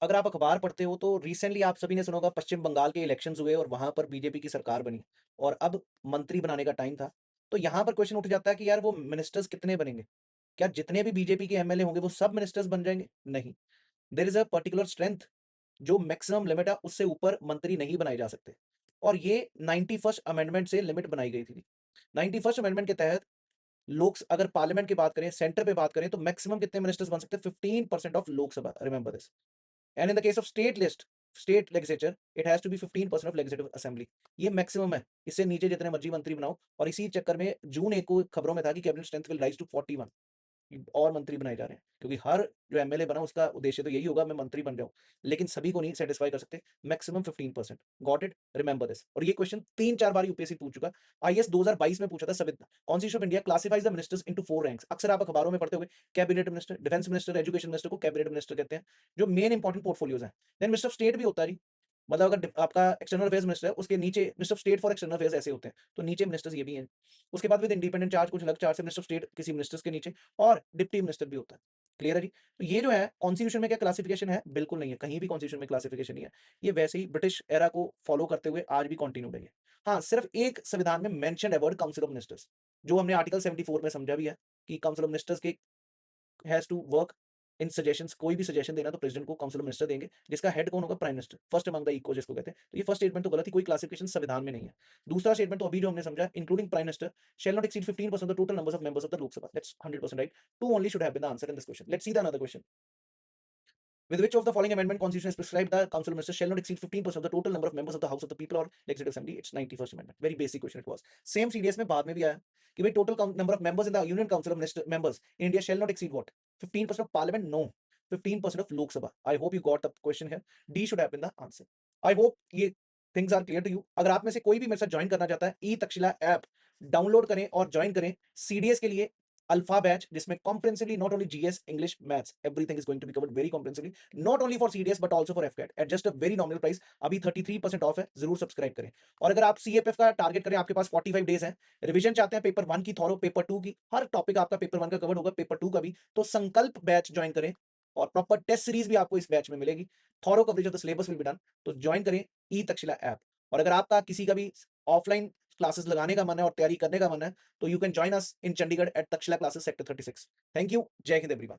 अगर आप अखबार पढ़ते हो तो रिसेंटली आप सभी ने सुना होगा पश्चिम बंगाल के इलेक्शंस हुए और वहां पर बीजेपी की सरकार बनी और अब मंत्री बनाने का टाइम था। तो यहाँ पर क्वेश्चन उठ जाता है कि यार वो मिनिस्टर्स कितने बनेंगे? क्या जितने भी बीजेपी के एमएलए होंगे वो सब मिनिस्टर्स बन जाएंगे? नहीं। There is a particular strength, जो मैक्सिमम लिमिट है उससे ऊपर मंत्री नहीं बनाए जा सकते। और ये 91st अमेंडमेंट से लिमिट बनाई गई थी। 91st अमेंडमेंट के तहत लोक अगर पार्लियामेंट की बात करें, सेंटर पे बात करें, तो मैक्सिमम कितने मिनिस्टर्स बन सकते हैं? 15% of Lok Sabha, remember this. And in the case of state legislature, it has to be 15% of legislative assembly. ये मैक्सिमम है। इससे नीचे जितने मर्जी मंत्री बनाओ। और इसी चक्कर में जून 1 को खबरों में था कि cabinet strength will rise to 41 और मंत्री बनाए जा रहे हैं, क्योंकि हर जो एमएलए बना उसका उद्देश्य तो यही होगा मैं मंत्री बन जाऊं। लेकिन सभी को नहीं सेटिस्फाई कर सकते। Maximum 15%। Got it, remember this. और ये क्वेश्चन 3-4 बार यूपीएससी पूछ चुका। आईएएस 2022 में पूछा था संविधान, constitution of India classifies the ministers into 4 ranks. अक्सर आप अखबारों में पढ़ते हुए cabinet minister, defence minister, education minister को कैबिनेट मिनिस्टर कहते हैं, जो मेन इंपॉर्टेंट पोर्टफोलियोज हैं। देन मिनिस्टर ऑफ स्टेट भी होता है जी। मतलब अगर आपका एक्सटर्नल अफेयर्स मिनिस्टर है, उसके नीचे minister of state for external affairs ऐसे होते हैं, तो नीचे मिनिस्टर्स ये भी हैं। उसके बाद विद इंडिपेंडेंट चार्ज कुछ अलग चार्ज से मिनिस्टर ऑफ स्टेट किसी मिनिस्टर्स के नीचे, और डिप्टी मिनिस्टर भी होता है। क्लियर है जी? तो ये जो है कॉन्स्टिट्यूशन में क्या क्लासिफिकेशन है? बिल्कुल नहीं है, कहीं भी कॉन्स्टिट्यूशन में क्लासिफिकेशन नहीं है। ये वैसे ही ब्रिटिश एरा को फॉलो करते हुए आज भी कंटिन्यू है। हाँ, सिर्फ एक संविधान में मेंशन है वर्ड काउंसिल ऑफ मिनिस्टर्स, जो हमने आर्टिकल 74 में समझा भी है कि काउंसिल ऑफ मिनिस्टर्स के has to work in suggestions. कोई भी सजेशन देना तो प्रेसिडेंट को काउंसिल ऑफ मिनिस्टर देंगे, जिसका हेड कौन होगा? Prime minister, first among the equal जिसको कहते हैं। तो ये फर्स्ट स्टेटमेंट तो गलत ही, कोई क्लासिफिकेशन संविधान में नहीं है। दूसरा स्टेटमेंट तो अभी जो हमने समझा, including prime minister shall not exceed 15% of the total numbers of members of the Lok Sabha. That's 100% right. Two only should have been the answer in this question. Let's see the another question. With which of the following amendment constitution is prescribed the council of ministers shall not exceed 15% of the total number of members of the house of the people or legislative assembly? It's 91st amendment. Very basic question it was. Same CDS में बाद में भी आया कि भाई total number of members in the union council of minister members in India shall not exceed what? 15% of parliament? No. 15% of Lok Sabha. I hope you got the question here. D should have been the answer. I hope ये things are clear to you. अगर आप में से कोई भी मेरे साथ join करना चाहता है, ई तक्षशिला ऐप डाउनलोड करें और ज्वाइन करें सीडीएस के लिए अल्फा बैच, जिसमें comprehensively not only GS, English, maths, everything is going to be covered very comprehensively, not only for CDS but also for AFCAT at just a very nominal price. अभी 33% of है, जरूर subscribe करें। और अगर आप CAPF का target करें, आपके पास 45 डेज है, रिवीजन चाहते हैं पेपर 1 की, थॉरो पेपर 2 की, हर टॉपिक आपका पेपर 1 का कवर होगा, पेपर 2 का भी, तो संकल्प बैच ज्वाइन करें। और प्रॉपर टेस्ट सीरीज भी आपको इस बैच में मिलेगी। Thorough coverage of the syllabus will be done. तो ज्वाइन करें ई तक्षशिला ऐप। और अगर आपका किसी का भी ऑफलाइन क्लासेस लगाने का मन है और तैयारी करने का मन है, तो you can join us in Chandigarh at Takshashila classes sector 36। Thank you. जय हिंद एवरीवन।